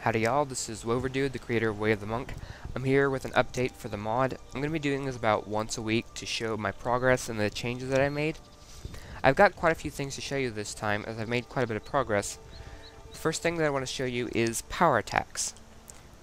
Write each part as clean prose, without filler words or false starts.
Howdy y'all, this is Woverdude, the creator of Way of the Monk. I'm here with an update for the mod. I'm going to be doing this about once a week to show my progress and the changes that I made. I've got quite a few things to show you this time, as I've made quite a bit of progress. The first thing that I want to show you is power attacks.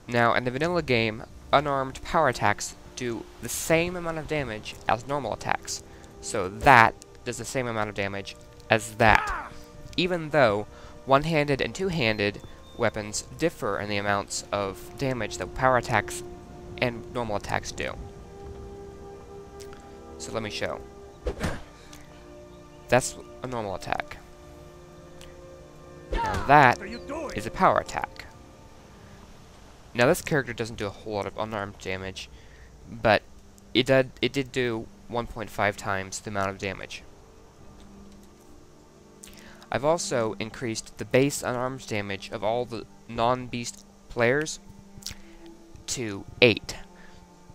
Now, in the vanilla game, unarmed power attacks do the same amount of damage as normal attacks. So that does the same amount of damage as that. Even though one-handed and two-handed weapons differ in the amounts of damage that power attacks and normal attacks do. So let me show. That's a normal attack. Now that is a power attack. Now this character doesn't do a whole lot of unarmed damage, but it did do 1.5 times the amount of damage. I've also increased the base unarmed damage of all the non-beast players to 8.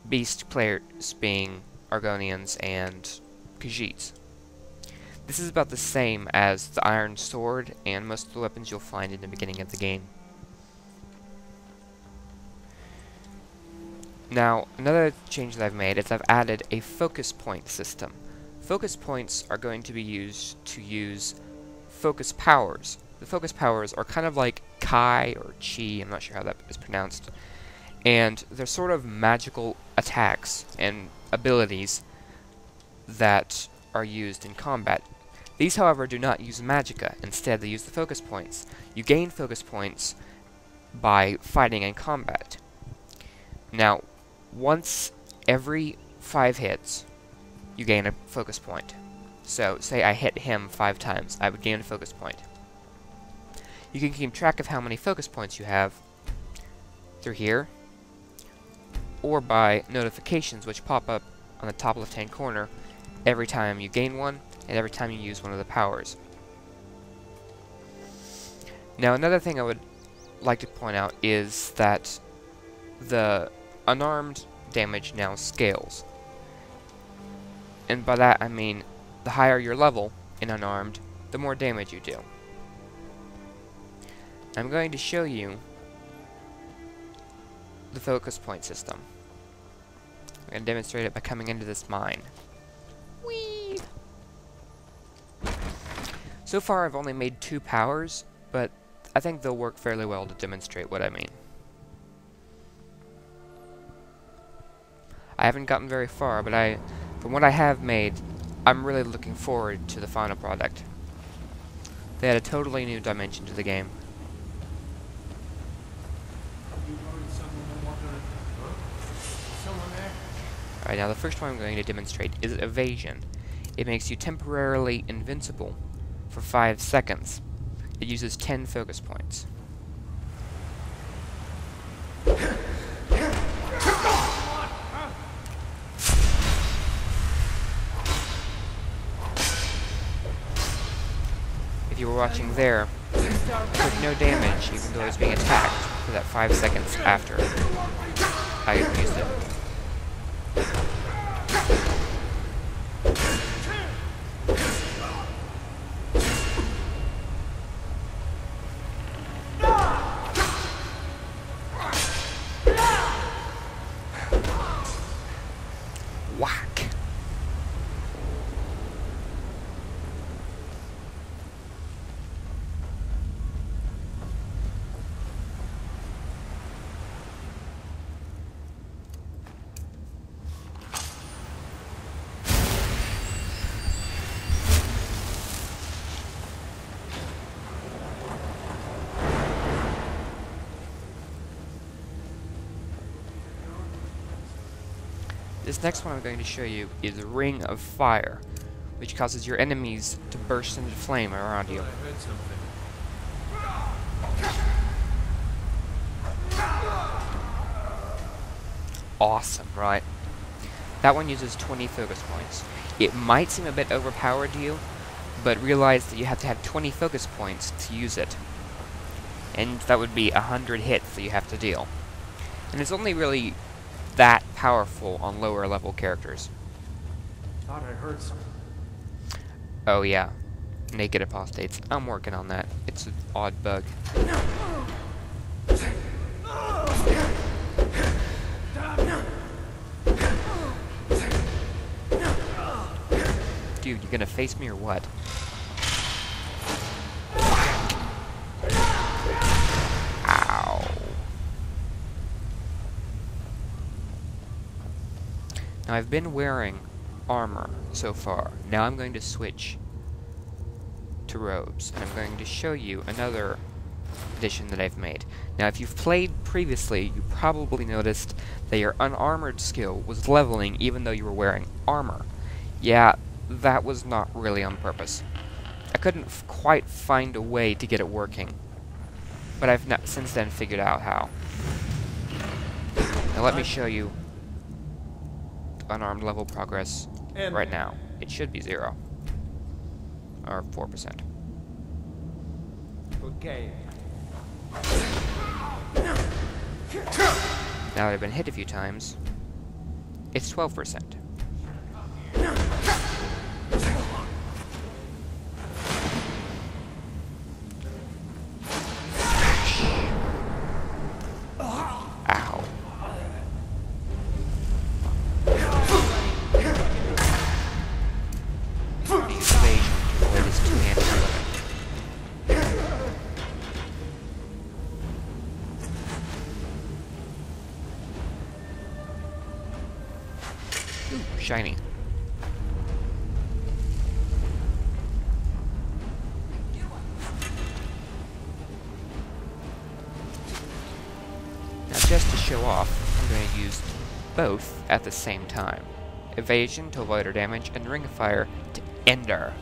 Beast players being Argonians and Khajiits. This is about the same as the Iron Sword and most of the weapons you'll find in the beginning of the game. Now, another change that I've made is I've added a focus point system. Focus points are going to be used to use focus powers. The focus powers are kind of like Kai or Chi, I'm not sure how that is pronounced, and they're sort of magical attacks and abilities that are used in combat. These, however, do not use magicka. Instead, they use the focus points. You gain focus points by fighting in combat. Now, once every 5 hits, you gain a focus point. So, say I hit him 5 times, I would gain a focus point. You can keep track of how many focus points you have through here, or by notifications which pop up on the top left-hand corner every time you gain one, and every time you use one of the powers. Now, another thing I would like to point out is that the unarmed damage now scales. And by that I mean, the higher your level in unarmed, the more damage you do. I'm going to show you the focus point system. I'm going to demonstrate it by coming into this mine. Whee! So far I've only made 2 powers, but I think they'll work fairly well to demonstrate what I mean. I haven't gotten very far, but from what I have made, I'm really looking forward to the final product. They add a totally new dimension to the game. Alright, now the first one I'm going to demonstrate is Evasion. It makes you temporarily invincible for 5 seconds. It uses 10 focus points. If you were watching there, it took no damage even though it was being attacked for that 5 seconds after I used it. Whack! This next one I'm going to show you is Ring of Fire, which causes your enemies to burst into flame around you. Awesome, right? That one uses 20 focus points. It might seem a bit overpowered to you, but realize that you have to have 20 focus points to use it. And that would be 100 hits that you have to deal. And it's only really that powerful on lower level characters. Thought I heard something. Oh yeah, naked apostates. I'm working on that. It's an odd bug. Dude, you gonna face me or what? Ow. Now I've been wearing armor so far. Now I'm going to switch to robes, and I'm going to show you another addition that I've made. Now if you've played previously, you probably noticed that your unarmored skill was leveling even though you were wearing armor. Yeah, that was not really on purpose. I couldn't quite find a way to get it working, but I've since then figured out how. Now let me show you unarmed level progress right now. It should be 0. Or 4%. Okay. Now that I've been hit a few times, it's 12%. Ow. Use evasion to avoid his two-handed weapon. Ooh, shiny. Now just to show off, I'm going to use both at the same time. Evasion to avoid her damage, and Ring of Fire to end her.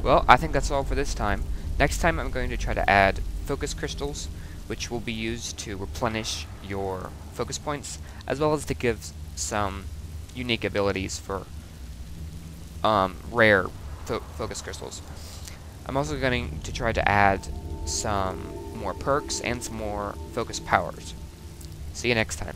Well, I think that's all for this time. Next time I'm going to try to add focus crystals, which will be used to replenish your focus points, as well as to give some unique abilities for rare focus crystals. I'm also going to try to add some more perks and some more focus powers. See you next time.